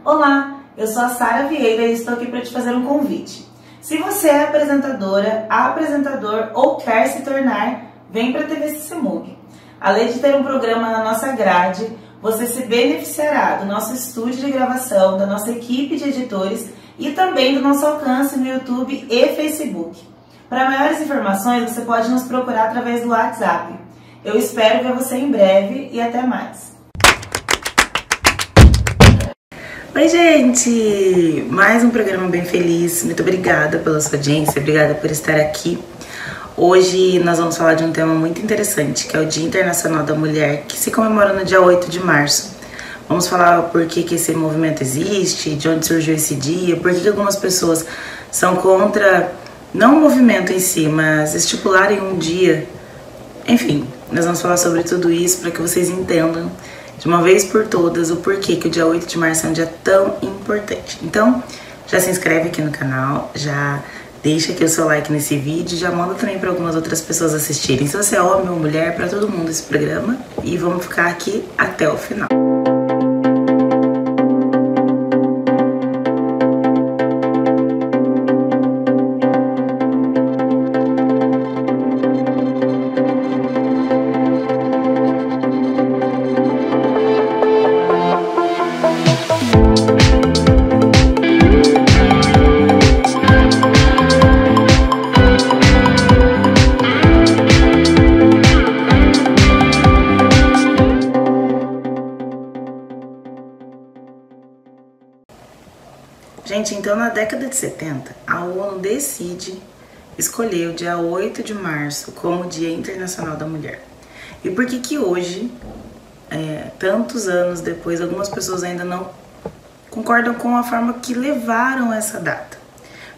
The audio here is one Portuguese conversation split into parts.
Olá, eu sou a Sara Vieira e estou aqui para te fazer um convite. Se você é apresentadora, apresentador ou quer se tornar, vem para a TV Sissemug. Além de ter um programa na nossa grade, você se beneficiará do nosso estúdio de gravação, da nossa equipe de editores e também do nosso alcance no YouTube e Facebook. Para maiores informações, você pode nos procurar através do WhatsApp. Eu espero ver você em breve e até mais. Oi, gente! Mais um programa bem feliz. Muito obrigada pela sua audiência, obrigada por estar aqui. Hoje nós vamos falar de um tema muito interessante, que é o Dia Internacional da Mulher, que se comemora no dia 8 de março. Vamos falar por que esse movimento existe, de onde surgiu esse dia, por que algumas pessoas são contra, não o movimento em si, mas estipularem um dia. Enfim, nós vamos falar sobre tudo isso para que vocês entendam de uma vez por todas o porquê que o dia 8 de março é um dia tão importante. Então, já se inscreve aqui no canal, já deixa aqui o seu like nesse vídeo, já manda também para algumas outras pessoas assistirem. Se você é homem ou mulher, para todo mundo esse programa. E vamos ficar aqui até o final. Gente, então na década de 70, a ONU decide escolher o dia 8 de março como Dia Internacional da Mulher. E por que hoje, tantos anos depois, algumas pessoas ainda não concordam com a forma que levaram essa data?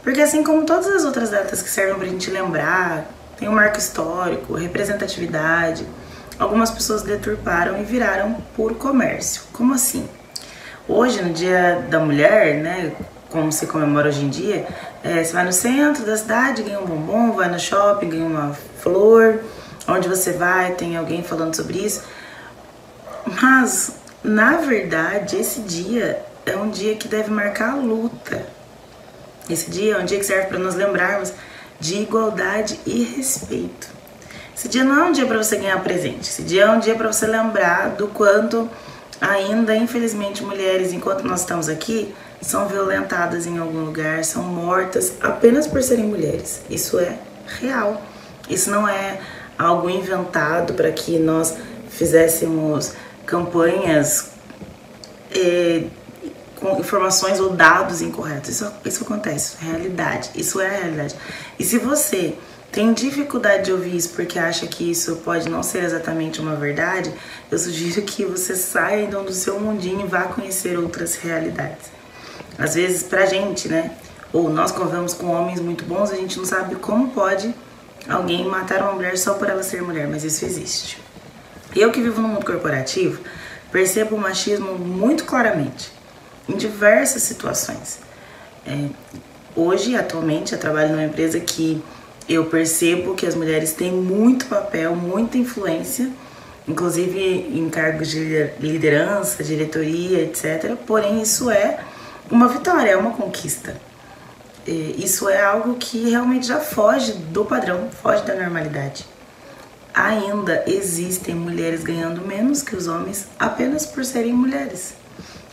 Porque assim como todas as outras datas que servem pra gente lembrar, tem um marco histórico, representatividade, algumas pessoas deturparam e viraram puro comércio. Como assim? Hoje, no Dia da Mulher, né, como se comemora hoje em dia, você vai no centro da cidade, ganha um bombom, vai no shopping, ganha uma flor, onde você vai, tem alguém falando sobre isso. Mas, na verdade, esse dia é um dia que deve marcar a luta. Esse dia é um dia que serve para nos lembrarmos de igualdade e respeito. Esse dia não é um dia para você ganhar presente, esse dia é um dia para você lembrar do quanto ainda, infelizmente, mulheres, enquanto nós estamos aqui, são violentadas em algum lugar, são mortas apenas por serem mulheres. Isso é real. Isso não é algo inventado para que nós fizéssemos campanhas com informações ou dados incorretos. Isso acontece, realidade. Isso é a realidade. E se você tem dificuldade de ouvir isso porque acha que isso pode não ser exatamente uma verdade, eu sugiro que você saia então do seu mundinho e vá conhecer outras realidades. Às vezes, pra gente, né, ou nós convivemos com homens muito bons, a gente não sabe como pode alguém matar uma mulher só por ela ser mulher, mas isso existe. Eu que vivo no mundo corporativo, percebo o machismo muito claramente, em diversas situações. Hoje, atualmente, eu trabalho numa empresa que eu percebo que as mulheres têm muito papel, muita influência, inclusive em cargos de liderança, diretoria, etc. Porém, isso é uma vitória, é uma conquista. Isso é algo que realmente já foge do padrão, foge da normalidade. ainda existem mulheres ganhando menos que os homens apenas por serem mulheres.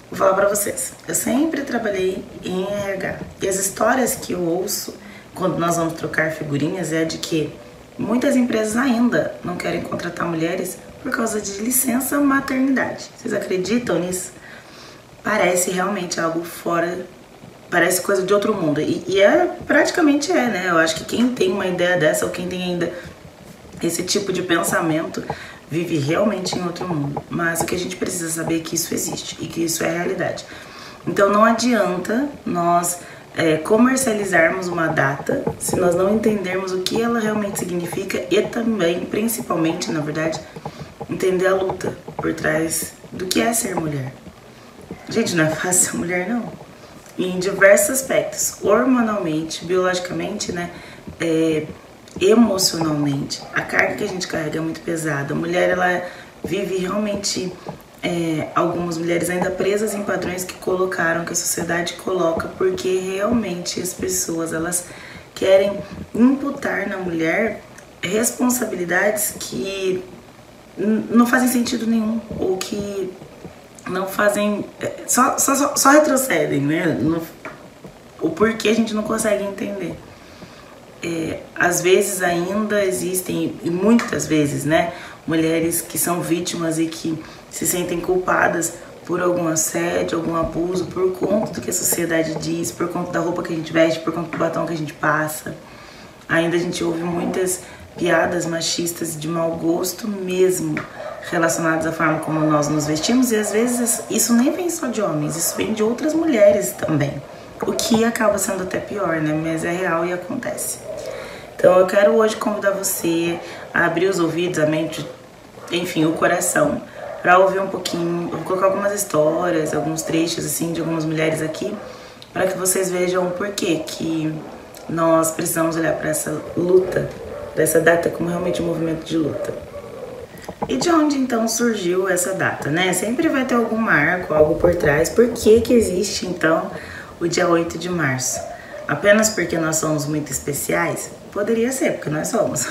Vou falar pra vocês, eu sempre trabalhei em RH e as histórias que eu ouço quando nós vamos trocar figurinhas é de que muitas empresas ainda não querem contratar mulheres por causa de licença maternidade. Vocês acreditam nisso? Parece realmente algo fora, parece coisa de outro mundo. E praticamente é, né? Eu acho que quem tem uma ideia dessa ou quem tem ainda esse tipo de pensamento vive realmente em outro mundo. Mas o que a gente precisa saber é que isso existe e que isso é realidade. Então não adianta nós comercializarmos uma data se nós não entendermos o que ela realmente significa e também, principalmente, na verdade, entender a luta por trás do que é ser mulher. Gente, não é fácil ser mulher, não. Em diversos aspectos, hormonalmente, biologicamente, né, emocionalmente, a carga que a gente carrega é muito pesada. A mulher, ela vive realmente, algumas mulheres ainda presas em padrões que colocaram, que a sociedade coloca, porque realmente as pessoas, elas querem imputar na mulher responsabilidades que não fazem sentido nenhum, ou que não fazem, só retrocedem, né? O porquê a gente não consegue entender. Às vezes ainda existem, e muitas vezes, né, mulheres que são vítimas e que se sentem culpadas por algum assédio, algum abuso, por conta do que a sociedade diz, por conta da roupa que a gente veste, por conta do batom que a gente passa. Ainda a gente ouve muitas piadas machistas de mau gosto mesmo, relacionadas à forma como nós nos vestimos, e às vezes isso nem vem só de homens, isso vem de outras mulheres também, o que acaba sendo até pior, né? Mas é real e acontece. Então eu quero hoje convidar você a abrir os ouvidos, a mente, enfim, o coração, para ouvir um pouquinho. Eu vou colocar algumas histórias, alguns trechos assim de algumas mulheres aqui, para que vocês vejam o porquê que nós precisamos olhar para essa luta, dessa data como realmente um movimento de luta. E de onde então surgiu essa data, né? Sempre vai ter algum marco, algo por trás. Por que que existe então o dia 8 de março? Apenas porque nós somos muito especiais? Poderia ser, porque nós somos.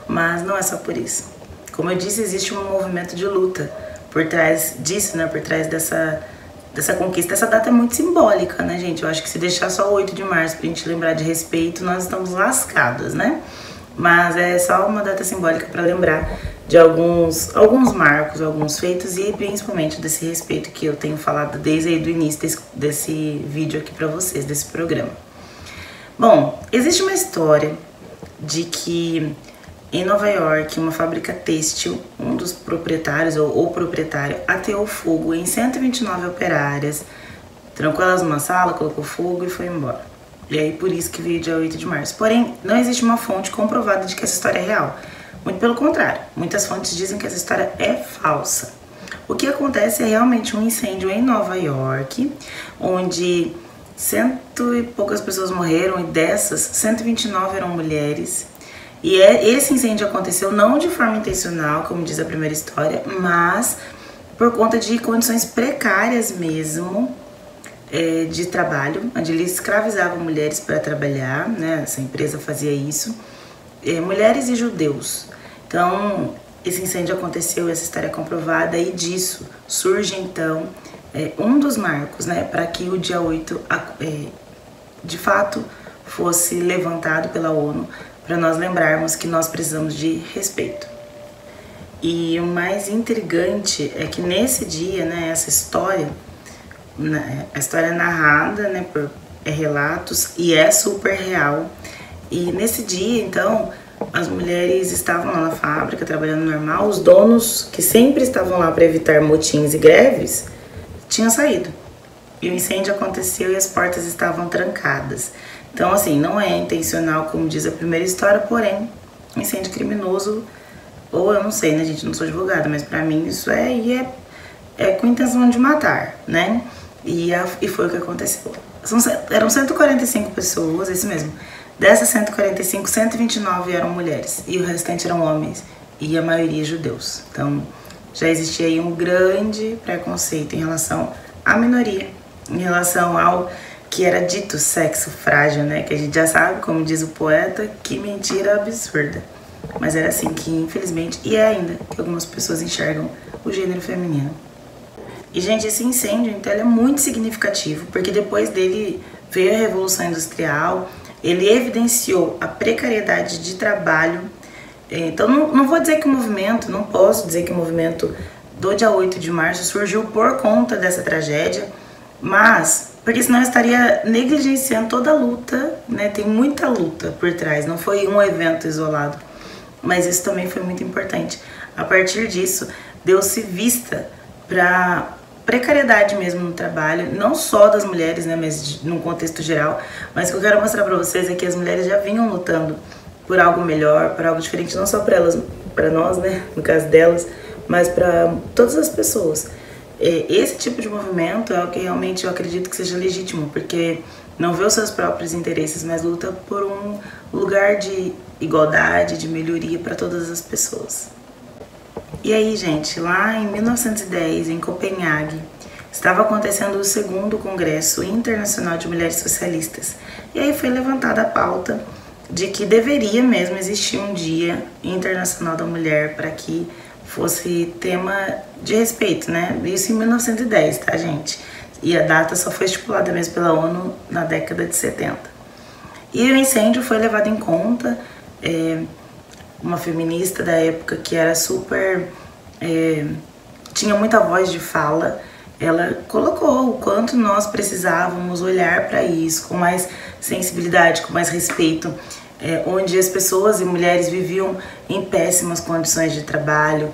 Mas não é só por isso. Como eu disse, existe um movimento de luta por trás disso, né? Por trás dessa conquista. Essa data é muito simbólica, né, gente? Eu acho que se deixar só o 8 de março pra gente lembrar de respeito, nós estamos lascadas, né? Mas é só uma data simbólica para lembrar de alguns marcos, alguns feitos e principalmente desse respeito que eu tenho falado desde aí do início desse vídeo aqui para vocês, desse programa. Bom, existe uma história de que em Nova York, uma fábrica têxtil, um dos proprietários ou o proprietário ateou fogo em 129 operárias, trancou elas numa sala, colocou fogo e foi embora. E aí por isso que veio dia 8 de março. Porém, não existe uma fonte comprovada de que essa história é real. Muito pelo contrário, muitas fontes dizem que essa história é falsa. O que acontece é realmente um incêndio em Nova York, onde 100 e poucas pessoas morreram e dessas, 129 eram mulheres. E esse incêndio aconteceu não de forma intencional, como diz a primeira história, mas por conta de condições precárias mesmo, de trabalho, onde eles escravizavam mulheres para trabalhar, né? Essa empresa fazia isso, mulheres e judeus. Então, esse incêndio aconteceu, essa história é comprovada, e disso surge então um dos marcos, né, para que o dia 8 de fato fosse levantado pela ONU, para nós lembrarmos que nós precisamos de respeito. E o mais intrigante é que nesse dia, né, essa história, a história é narrada, né, por relatos e é super real. E nesse dia, então, as mulheres estavam lá na fábrica trabalhando normal, os donos, que sempre estavam lá para evitar motins e greves, tinham saído. E o incêndio aconteceu e as portas estavam trancadas. Então, assim, não é intencional, como diz a primeira história, porém, um incêndio criminoso, ou eu não sei, né, gente, não sou advogada, mas pra mim isso é com intenção de matar, né? E foi o que aconteceu. Eram 145 pessoas, isso mesmo. Dessas 145, 129 eram mulheres e o restante eram homens e a maioria judeus. Então já existia aí um grande preconceito em relação à minoria, em relação ao que era dito sexo frágil, né? Que a gente já sabe, como diz o poeta, que mentira absurda. mas era assim que, infelizmente, e é ainda, que algumas pessoas enxergam o gênero feminino. E, gente, esse incêndio, então, ele é muito significativo, porque depois dele veio a Revolução Industrial, ele evidenciou a precariedade de trabalho. Então, não vou dizer que o movimento, não posso dizer que o movimento do dia 8 de março surgiu por conta dessa tragédia, mas, porque senão eu estaria negligenciando toda a luta, né? Tem muita luta por trás, não foi um evento isolado, mas isso também foi muito importante. A partir disso, deu-se vista para precariedade mesmo no trabalho, não só das mulheres, né, mas num contexto geral. Mas o que eu quero mostrar para vocês é que as mulheres já vinham lutando por algo melhor, por algo diferente, não só para elas, para nós, né, no caso delas, mas para todas as pessoas. Esse tipo de movimento é o que realmente eu acredito que seja legítimo, porque não vê os seus próprios interesses, mas luta por um lugar de igualdade, de melhoria para todas as pessoas. E aí, gente, lá em 1910, em Copenhague, estava acontecendo o segundo Congresso Internacional de Mulheres Socialistas. E aí foi levantada a pauta de que deveria mesmo existir um Dia Internacional da Mulher para que fosse tema de respeito, né? Isso em 1910, tá, gente? E a data só foi estipulada mesmo pela ONU na década de 70. E o incêndio foi levado em conta. Uma feminista da época que era super... tinha muita voz de fala, ela colocou o quanto nós precisávamos olhar para isso com mais sensibilidade, com mais respeito, onde as pessoas e mulheres viviam em péssimas condições de trabalho.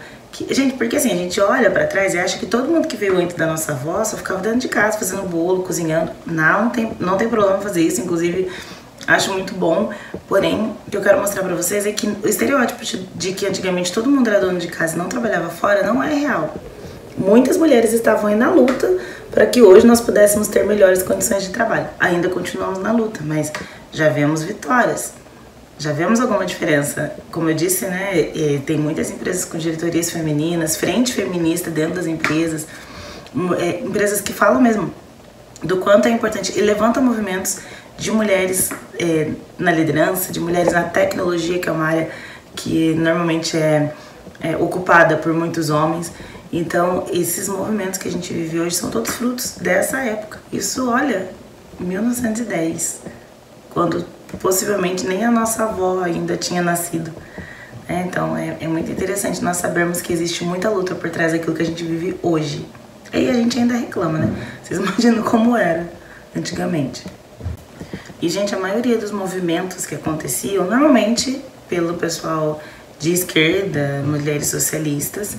Gente, porque assim, a gente olha para trás e acha que todo mundo que veio antes da nossa avó só ficava dentro de casa, fazendo bolo, cozinhando. Não tem problema fazer isso, inclusive acho muito bom. Porém, o que eu quero mostrar pra vocês é que o estereótipo de que antigamente todo mundo era dono de casa e não trabalhava fora não é real. Muitas mulheres estavam aí na luta para que hoje nós pudéssemos ter melhores condições de trabalho. Ainda continuamos na luta, mas já vemos vitórias. Já vemos alguma diferença. Como eu disse, né, tem muitas empresas com diretorias femininas, frente feminista dentro das empresas, empresas que falam mesmo do quanto é importante e levantam movimentos de mulheres na liderança, de mulheres na tecnologia, que é uma área que normalmente é ocupada por muitos homens. Então, esses movimentos que a gente vive hoje são todos frutos dessa época. Isso, olha, 1910, quando possivelmente nem a nossa avó ainda tinha nascido. Então, é muito interessante nós sabermos que existe muita luta por trás daquilo que a gente vive hoje. E a gente ainda reclama, né? Vocês imaginam como era antigamente. E, gente, a maioria dos movimentos que aconteciam, normalmente pelo pessoal de esquerda, mulheres socialistas,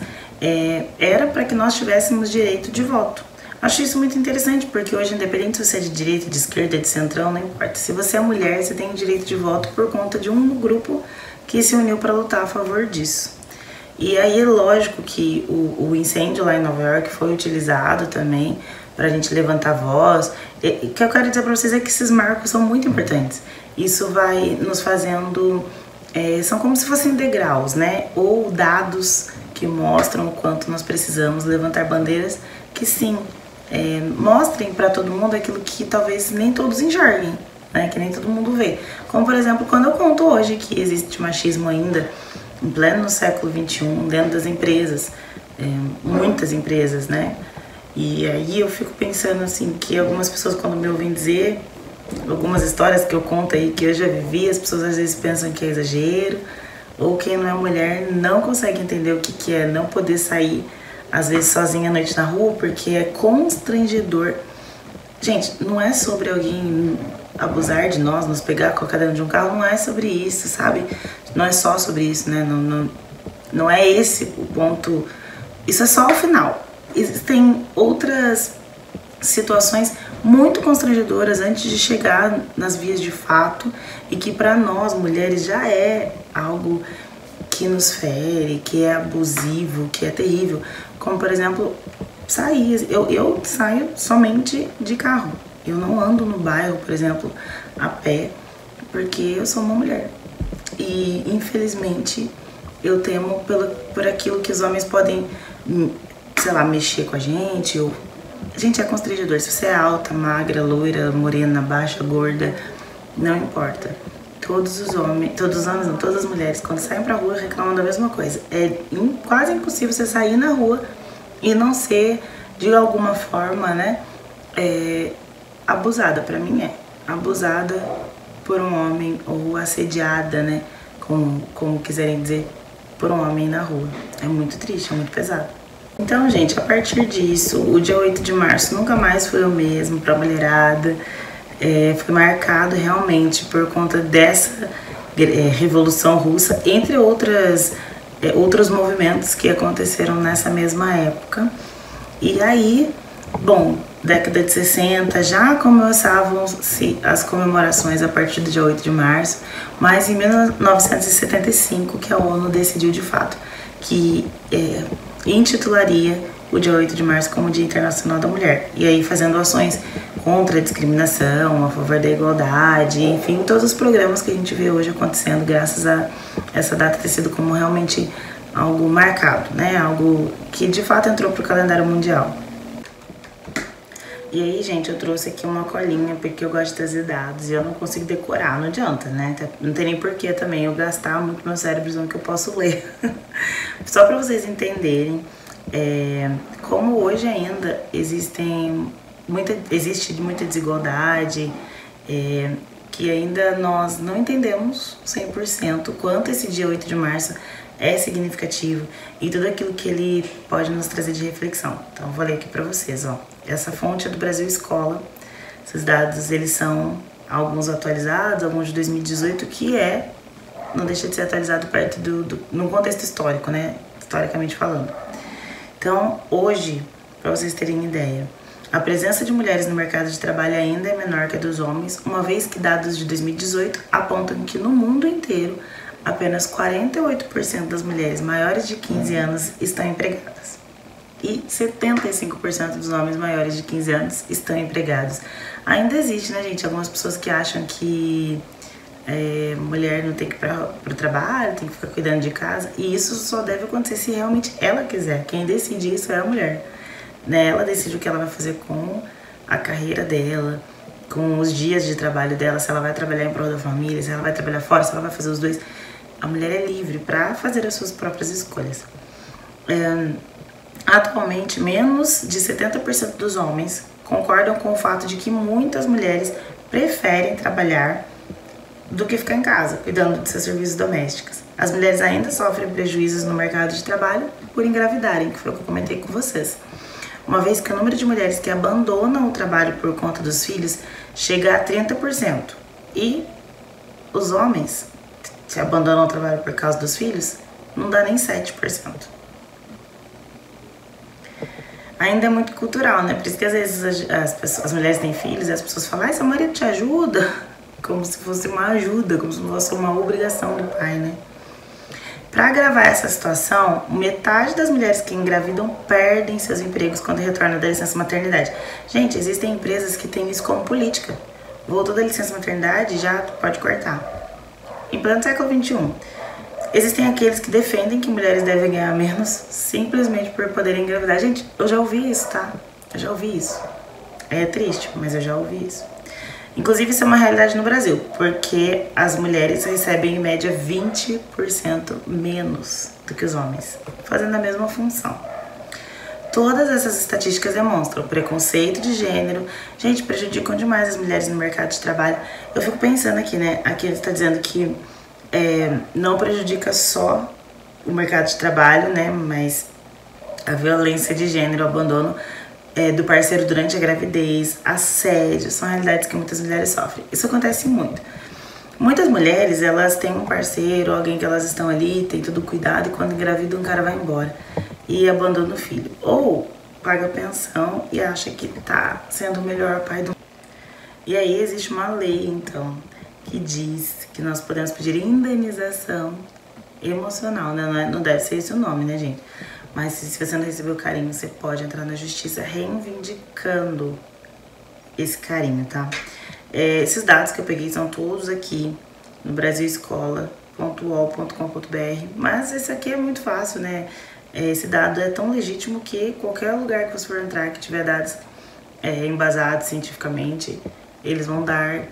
era para que nós tivéssemos direito de voto. Acho isso muito interessante, porque hoje, independente se você é de direita, de esquerda, de centrão, não importa. Se você é mulher, você tem o direito de voto por conta de um grupo que se uniu para lutar a favor disso. E aí é lógico que o incêndio lá em Nova York foi utilizado também para a gente levantar a voz. O que eu quero dizer para vocês é que esses marcos são muito importantes. Isso vai nos fazendo... são como se fossem degraus, né? Ou dados que mostram o quanto nós precisamos levantar bandeiras que sim, mostrem para todo mundo aquilo que talvez nem todos enxerguem, né? Que nem todo mundo vê. Como, por exemplo, quando eu conto hoje que existe machismo ainda em pleno século XXI dentro das empresas, muitas empresas, né? E aí eu fico pensando assim, que algumas pessoas quando me ouvem dizer algumas histórias que eu conto aí, que eu já vivi, as pessoas às vezes pensam que é exagero, ou quem não é mulher não consegue entender o que é não poder sair, às vezes sozinha à noite na rua, porque é constrangedor. Gente, não é sobre alguém abusar de nós, nos pegar com a cadeira de um carro, não é sobre isso, sabe? Não é só sobre isso, né? Não é esse o ponto, isso é só o final. Existem outras situações muito constrangedoras antes de chegar nas vias de fato e que para nós mulheres já é algo que nos fere, que é abusivo, que é terrível. Como, por exemplo, sair. Eu saio somente de carro. Eu não ando no bairro, por exemplo, a pé, porque eu sou uma mulher. E, infelizmente, eu temo por aquilo que os homens podem, sei lá, mexer com a gente. Gente, é constrangedor. Se você é alta, magra, loira, morena, baixa, gorda, não importa. todos os homens, não, todas as mulheres, quando saem pra rua, reclamam da mesma coisa. É quase impossível você sair na rua e não ser, de alguma forma, né, abusada. Pra mim abusada por um homem, ou assediada, né, como quiserem dizer, por um homem na rua. É muito triste, é muito pesado. Então, gente, a partir disso, o dia 8 de março nunca mais foi o mesmo pra mulherada. Foi marcado realmente por conta dessa Revolução Russa, entre outros movimentos que aconteceram nessa mesma época. E aí, bom, década de 60 já começavam-se as comemorações a partir do dia 8 de março, mas em 1975 que a ONU decidiu de fato que intitularia o dia 8 de março como Dia Internacional da Mulher. E aí fazendo ações contra a discriminação, a favor da igualdade, enfim, todos os programas que a gente vê hoje acontecendo graças a essa data ter sido como realmente algo marcado, né? Algo que de fato entrou pro calendário mundial. E aí, gente, eu trouxe aqui uma colinha porque eu gosto de trazer dados e eu não consigo decorar, não adianta, né? Não tem nem porquê também eu gastar muito meu cérebro no que eu posso ler. Só pra vocês entenderem como hoje ainda existe muita desigualdade, que ainda nós não entendemos 100% quanto esse dia 8 de março é significativo e tudo aquilo que ele pode nos trazer de reflexão. Então, eu vou ler aqui pra vocês, ó. Essa fonte é do Brasil Escola. Esses dados, eles são alguns atualizados, alguns de 2018, que não deixa de ser atualizado perto no contexto histórico, né? Historicamente falando. Então, hoje, para vocês terem ideia, a presença de mulheres no mercado de trabalho ainda é menor que a dos homens, uma vez que dados de 2018 apontam que no mundo inteiro, apenas 48% das mulheres maiores de 15 anos estão empregadas. E 75% dos homens maiores de 15 anos estão empregados. Ainda existe, né, gente, algumas pessoas que acham que mulher não tem que ir pro trabalho, tem que ficar cuidando de casa. E isso só deve acontecer se realmente ela quiser. Quem decide isso é a mulher. Né? Ela decide o que ela vai fazer com a carreira dela, com os dias de trabalho dela, se ela vai trabalhar em prol da família, se ela vai trabalhar fora, se ela vai fazer os dois. A mulher é livre para fazer as suas próprias escolhas. Atualmente, menos de 70% dos homens concordam com o fato de que muitas mulheres preferem trabalhar do que ficar em casa, cuidando de seus serviços domésticos. As mulheres ainda sofrem prejuízos no mercado de trabalho por engravidarem, que foi o que eu comentei com vocês. Uma vez que o número de mulheres que abandonam o trabalho por conta dos filhos chega a 30%. E os homens que abandonam o trabalho por causa dos filhos, não dá nem 7%. Ainda é muito cultural, né? Por isso que às vezes as mulheres têm filhos e as pessoas falam: seu marido te ajuda? Como se fosse uma ajuda, como se fosse uma obrigação do pai, né? Para agravar essa situação, metade das mulheres que engravidam perdem seus empregos quando retornam da licença maternidade. Gente, existem empresas que têm isso como política. Voltou da licença maternidade, já pode cortar. Em pleno século XXI, existem aqueles que defendem que mulheres devem ganhar menos simplesmente por poderem engravidar. Gente, eu já ouvi isso, tá? Eu já ouvi isso. É triste, mas eu já ouvi isso. Inclusive, isso é uma realidade no Brasil, porque as mulheres recebem em média 20% menos do que os homens, fazendo a mesma função. Todas essas estatísticas demonstram o preconceito de gênero. Gente, prejudicam demais as mulheres no mercado de trabalho. Eu fico pensando aqui, né? Aqui ele está dizendo que não prejudica só o mercado de trabalho, né? Mas a violência de gênero, o abandono do parceiro durante a gravidez, assédio, são realidades que muitas mulheres sofrem. Isso acontece muito. Muitas mulheres, elas têm um parceiro, alguém que elas estão ali, tem todo cuidado, e quando engravidam, o cara vai embora e abandona o filho. Ou paga pensão e acha que tá sendo o melhor pai do mundo. E aí existe uma lei, então, que diz que nós podemos pedir indenização emocional, né? Não deve ser esse o nome, né, gente? Mas se você não recebeu carinho, você pode entrar na justiça reivindicando esse carinho, tá? Esses dados que eu peguei são todos aqui no brasilescola.uol.com.br, mas esse aqui é muito fácil, né? Esse dado é tão legítimo que qualquer lugar que você for entrar que tiver dados embasados cientificamente, eles vão dar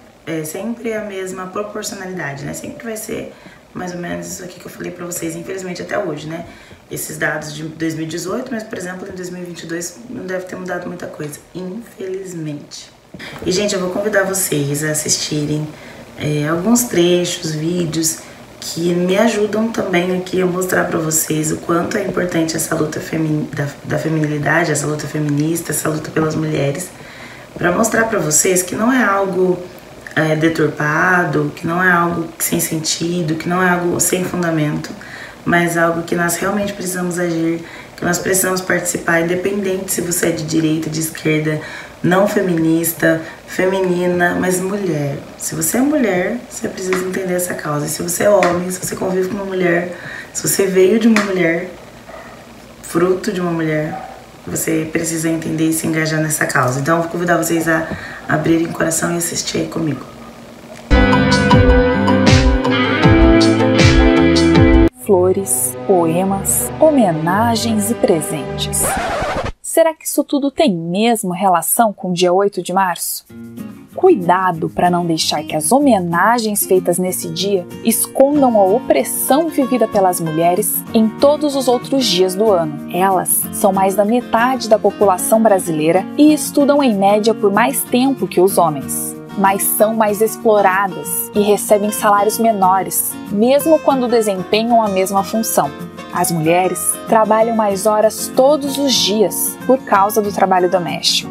sempre a mesma proporcionalidade, né? Sempre vai ser mais ou menos isso aqui que eu falei pra vocês, infelizmente até hoje, né? Esses dados de 2018, mas, por exemplo, em 2022 não deve ter mudado muita coisa, infelizmente. E, gente, eu vou convidar vocês a assistirem alguns trechos, vídeos que me ajudam também aqui a mostrar pra vocês o quanto é importante essa luta da feminilidade, essa luta feminista, essa luta pelas mulheres, pra mostrar pra vocês que não é algo deturpado, que não é algo sem sentido, que não é algo sem fundamento, mas algo que nós realmente precisamos agir, que nós precisamos participar, independente se você é de direita, de esquerda, não feminista, feminina, mas mulher. Se você é mulher, você precisa entender essa causa. E se você é homem, se você convive com uma mulher, se você veio de uma mulher, fruto de uma mulher, você precisa entender e se engajar nessa causa. Então eu vou convidar vocês a abrirem o coração e assistir aí comigo. Flores, poemas, homenagens e presentes. Será que isso tudo tem mesmo relação com o dia 8 de março? Cuidado para não deixar que as homenagens feitas nesse dia escondam a opressão vivida pelas mulheres em todos os outros dias do ano. Elas são mais da metade da população brasileira e estudam em média por mais tempo que os homens. Mas são mais exploradas e recebem salários menores, mesmo quando desempenham a mesma função. As mulheres trabalham mais horas todos os dias por causa do trabalho doméstico.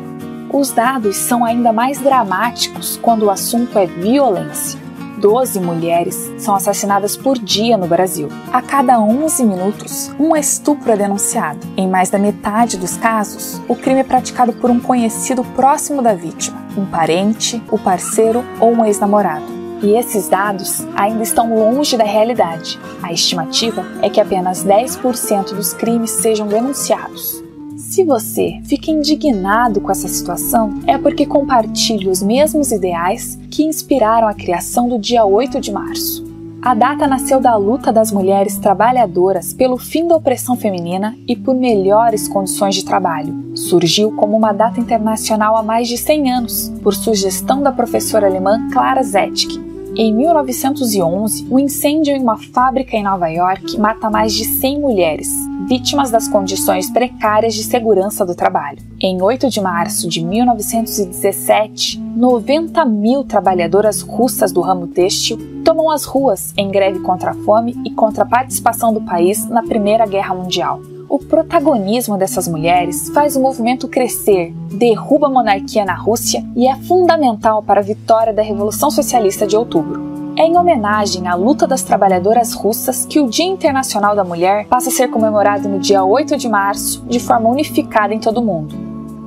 Os dados são ainda mais dramáticos quando o assunto é violência. 12 mulheres são assassinadas por dia no Brasil. A cada 11 minutos, um estupro é denunciado. Em mais da metade dos casos, o crime é praticado por um conhecido próximo da vítima, um parente, o parceiro ou um ex-namorado. E esses dados ainda estão longe da realidade. A estimativa é que apenas 10% dos crimes sejam denunciados. Se você fica indignado com essa situação, é porque compartilha os mesmos ideais que inspiraram a criação do dia 8 de março. A data nasceu da luta das mulheres trabalhadoras pelo fim da opressão feminina e por melhores condições de trabalho. Surgiu como uma data internacional há mais de 100 anos, por sugestão da professora alemã Clara Zetkin. Em 1911, um incêndio em uma fábrica em Nova York mata mais de 100 mulheres, vítimas das condições precárias de segurança do trabalho. Em 8 de março de 1917, 90 mil trabalhadoras russas do ramo têxtil tomam as ruas em greve contra a fome e contra a participação do país na Primeira Guerra Mundial. O protagonismo dessas mulheres faz o movimento crescer, derruba a monarquia na Rússia e é fundamental para a vitória da Revolução Socialista de Outubro. É em homenagem à luta das trabalhadoras russas que o Dia Internacional da Mulher passa a ser comemorado no dia 8 de março, de forma unificada em todo o mundo.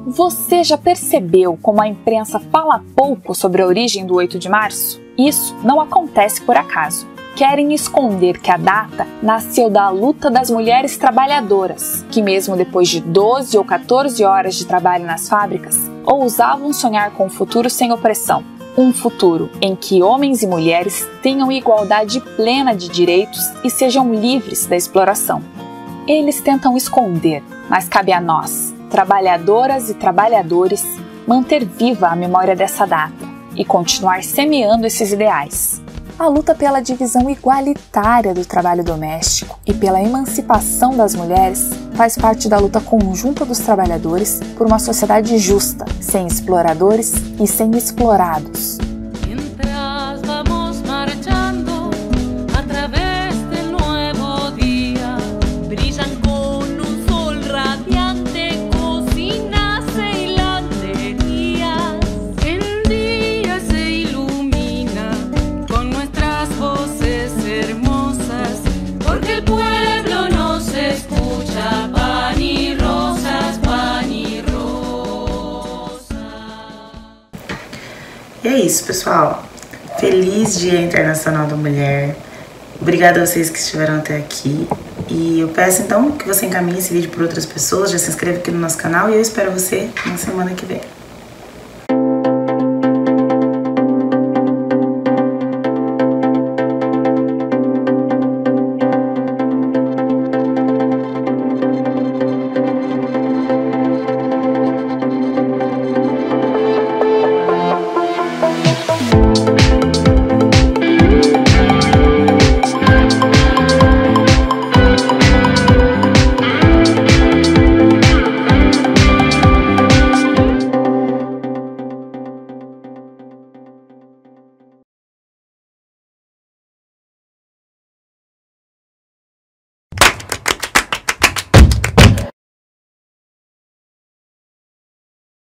Você já percebeu como a imprensa fala pouco sobre a origem do 8 de março? Isso não acontece por acaso. Querem esconder que a data nasceu da luta das mulheres trabalhadoras, que mesmo depois de 12 ou 14 horas de trabalho nas fábricas, ousavam sonhar com um futuro sem opressão. Um futuro em que homens e mulheres tenham igualdade plena de direitos e sejam livres da exploração. Eles tentam esconder, mas cabe a nós, trabalhadoras e trabalhadores, manter viva a memória dessa data e continuar semeando esses ideais. A luta pela divisão igualitária do trabalho doméstico e pela emancipação das mulheres faz parte da luta conjunta dos trabalhadores por uma sociedade justa, sem exploradores e sem explorados. E é isso, pessoal. Feliz Dia Internacional da Mulher. Obrigada a vocês que estiveram até aqui. E eu peço então que você encaminhe esse vídeo para outras pessoas, já se inscreva aqui no nosso canal e eu espero você na semana que vem.